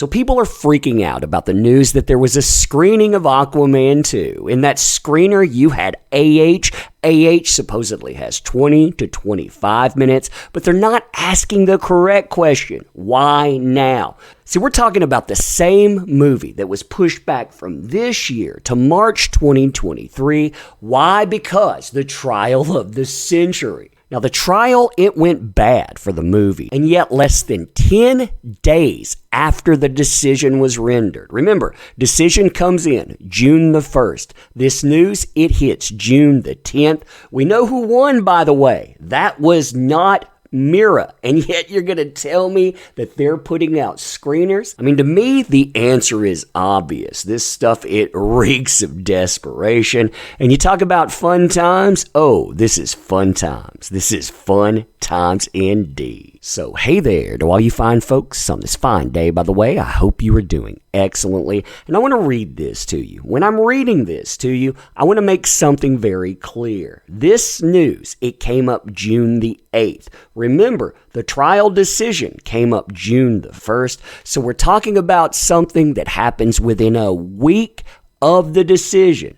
So people are freaking out about the news that there was a screening of Aquaman 2. In that screener, you had AH. AH supposedly has 20 to 25 minutes, but they're not asking the correct question. Why now? See, we're talking about the same movie that was pushed back from this year to March 2023. Why? Because the trial of the century. Now, the trial, it went bad for the movie, and yet less than 10 days after the decision was rendered. Remember, decision comes in June the 1st. This news, it hits June the 10th. We know who won, by the way. That was not Mira, and yet you're going to tell me that they're putting out screeners? I mean, to me, the answer is obvious. This stuff, it reeks of desperation. And you talk about fun times? Oh, this is fun times. This is fun times indeed. So, hey there to all you fine folks on this fine day, by the way. I hope you are doing excellently. And I want to read this to you. When I'm reading this to you, I want to make something very clear. This news, it came up June the 8th. Remember, the trial decision came up June the 1st. So we're talking about something that happens within a week of the decision.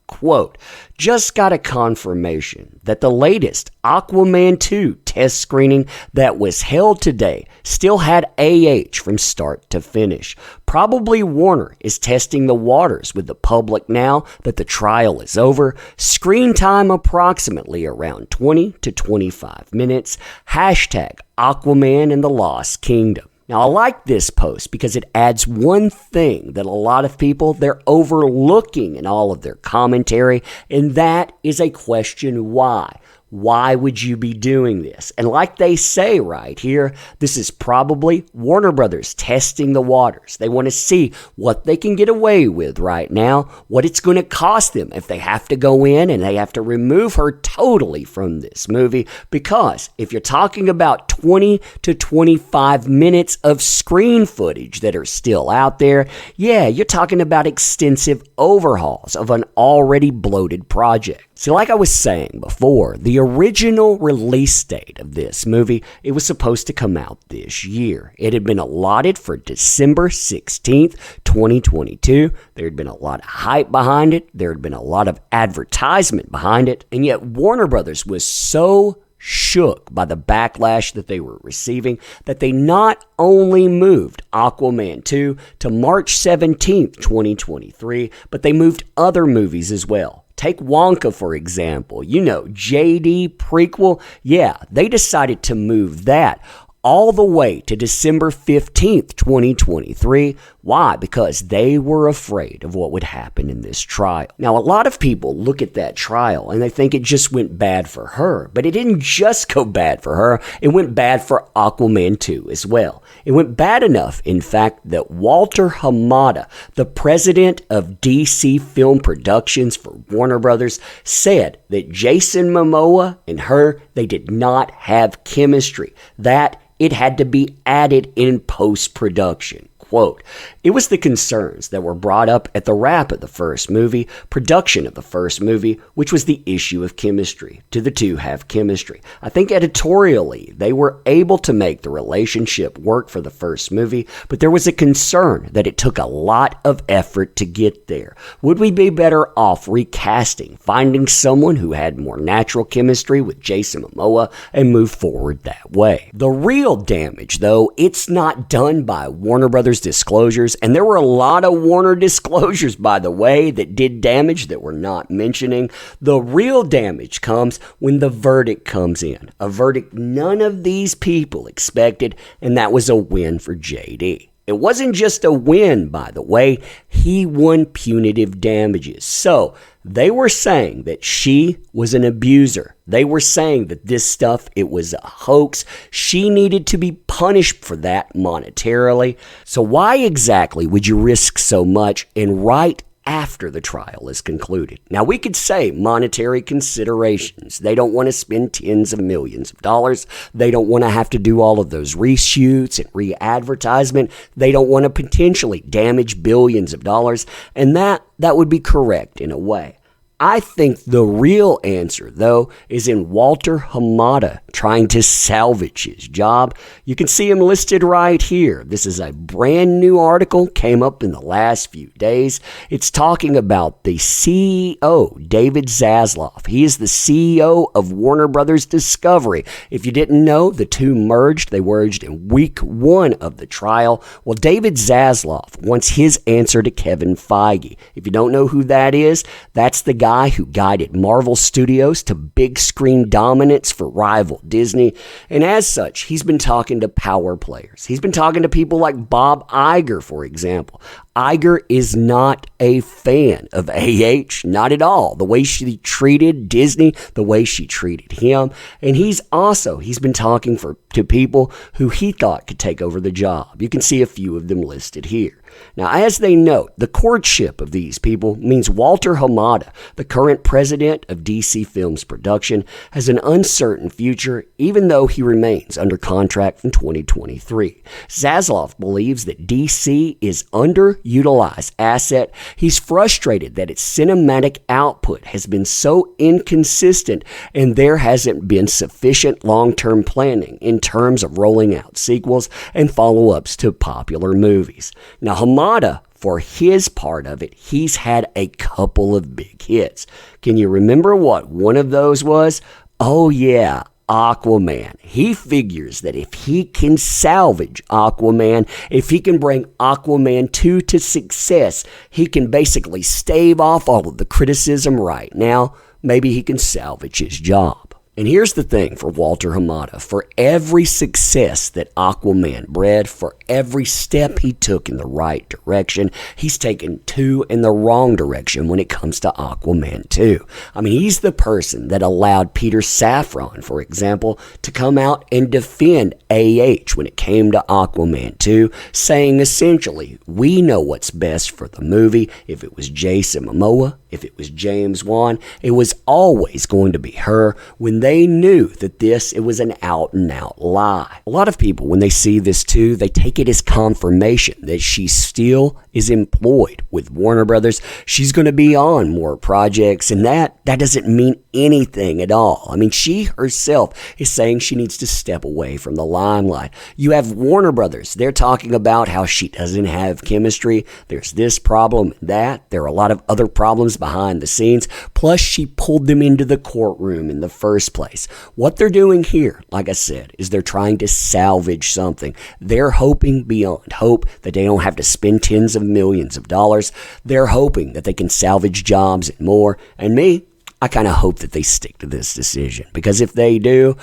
Quote, just got a confirmation that the latest Aquaman 2 test screening that was held today still had AH from start to finish. Probably Warner is testing the waters with the public now that the trial is over. Screen time approximately around 20 to 25 minutes. Hashtag Aquaman and the Lost Kingdom. Now, I like this post because it adds one thing that a lot of people, they're overlooking in all of their commentary, and that is a question why. Why would you be doing this? And like they say right here, this is probably Warner Brothers testing the waters. They want to see what they can get away with right now, what it's going to cost them if they have to go in and they have to remove her totally from this movie. Because if you're talking about 20 to 25 minutes of screen footage that are still out there, yeah, you're talking about extensive overhauls of an already bloated project. See, like I was saying before, the original release date of this movie, it was supposed to come out this year. It had been allotted for December 16th, 2022. There had been a lot of hype behind it. There had been a lot of advertisement behind it. And yet Warner Brothers was so shook by the backlash that they were receiving that they not only moved Aquaman 2 to March 17th, 2023, but they moved other movies as well. Take Wonka, for example. You know, JD prequel. Yeah, they decided to move that all the way to December 15th, 2023. Why? Because they were afraid of what would happen in this trial. Now, a lot of people look at that trial and they think it just went bad for her. But it didn't just go bad for her. It went bad for Aquaman 2 as well. It went bad enough, in fact, that Walter Hamada, the president of DC Film Productions for Warner Brothers, said that Jason Momoa and her, they did not have chemistry. That it had to be added in post-production. Quote, it was the concerns that were brought up at the wrap of the first movie, production of the first movie, which was the issue of chemistry. Do the two have chemistry? I think editorially, they were able to make the relationship work for the first movie, but there was a concern that it took a lot of effort to get there. Would we be better off recasting, finding someone who had more natural chemistry with Jason Momoa and move forward that way? The real damage, though, it's not done by Warner Brothers disclosures, and there were a lot of Warner disclosures, by the way, that did damage that we're not mentioning. The real damage comes when the verdict comes in. A verdict none of these people expected, and that was a win for JD. It wasn't just a win, by the way. He won punitive damages. So they were saying that she was an abuser. They were saying that this stuff, it was a hoax. She needed to be punished for that monetarily. So why exactly would you risk so much and right after the trial is concluded? Now, we could say monetary considerations. They don't want to spend tens of millions of dollars. They don't want to have to do all of those reshoots and re-advertisement. They don't want to potentially damage billions of dollars. And that would be correct in a way. I think the real answer, though, is in Walter Hamada trying to salvage his job. You can see him listed right here. This is a brand new article, came up in the last few days. It's talking about the CEO, David Zaslav. He is the CEO of Warner Brothers Discovery. If you didn't know, the two merged. They merged in week 1 of the trial. Well, David Zaslav wants his answer to Kevin Feige. If you don't know who that is, that's the guy who guided Marvel Studios to big screen dominance for rival Disney. And as such, he's been talking to power players. He's been talking to people like Bob Iger, for example. Iger is not a fan of AH, not at all. The way she treated Disney, the way she treated him. And he's been talking to people who he thought could take over the job. You can see a few of them listed here. Now, as they note, the courtship of these people means Walter Hamada, the current president of DC Films Production, has an uncertain future, even though he remains under contract in 2023. Zaslav believes that DC is underutilized asset. He's frustrated that its cinematic output has been so inconsistent and there hasn't been sufficient long-term planning in terms of rolling out sequels and follow-ups to popular movies. Now, Hamada, for his part of it, he's had a couple of big hits. Can you remember what one of those was? Oh yeah, Aquaman. He figures that if he can salvage Aquaman, if he can bring Aquaman 2 to success, he can basically stave off all of the criticism right now. Maybe he can salvage his job. And here's the thing for Walter Hamada. For every success that Aquaman bred, for every step he took in the right direction, he's taken 2 in the wrong direction when it comes to Aquaman 2. I mean, he's the person that allowed Peter Safran, for example, to come out and defend AH when it came to Aquaman 2, saying essentially, we know what's best for the movie. If it was Jason Momoa, if it was James Wan, it was always going to be her. When they knew that it was an out-and-out lie. A lot of people, when they see this too, they take it as confirmation that she still is employed with Warner Brothers. She's going to be on more projects, and that doesn't mean anything at all. I mean, she herself is saying she needs to step away from the limelight. You have Warner Brothers. They're talking about how she doesn't have chemistry. There's this problem, that. There are a lot of other problems behind the scenes. Plus, she pulled them into the courtroom in the first place. What they're doing here, like I said, is they're trying to salvage something. They're hoping beyond hope that they don't have to spend tens of millions of dollars. They're hoping that they can salvage jobs and more. And me, I kind of hope that they stick to this decision, because if they do,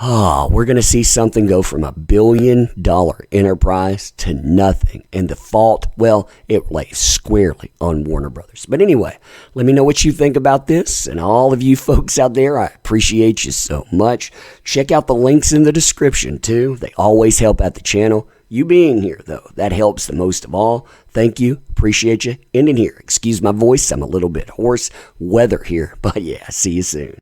we're going to see something go from $1 billion enterprise to nothing. And the fault, well, it lays squarely on Warner Brothers. But anyway, let me know what you think about this. And all of you folks out there, I appreciate you so much. Check out the links in the description too. They always help out the channel. You being here, though, that helps the most of all. Thank you. Appreciate you. And in here, excuse my voice, I'm a little bit hoarse. Weather here. But yeah, see you soon.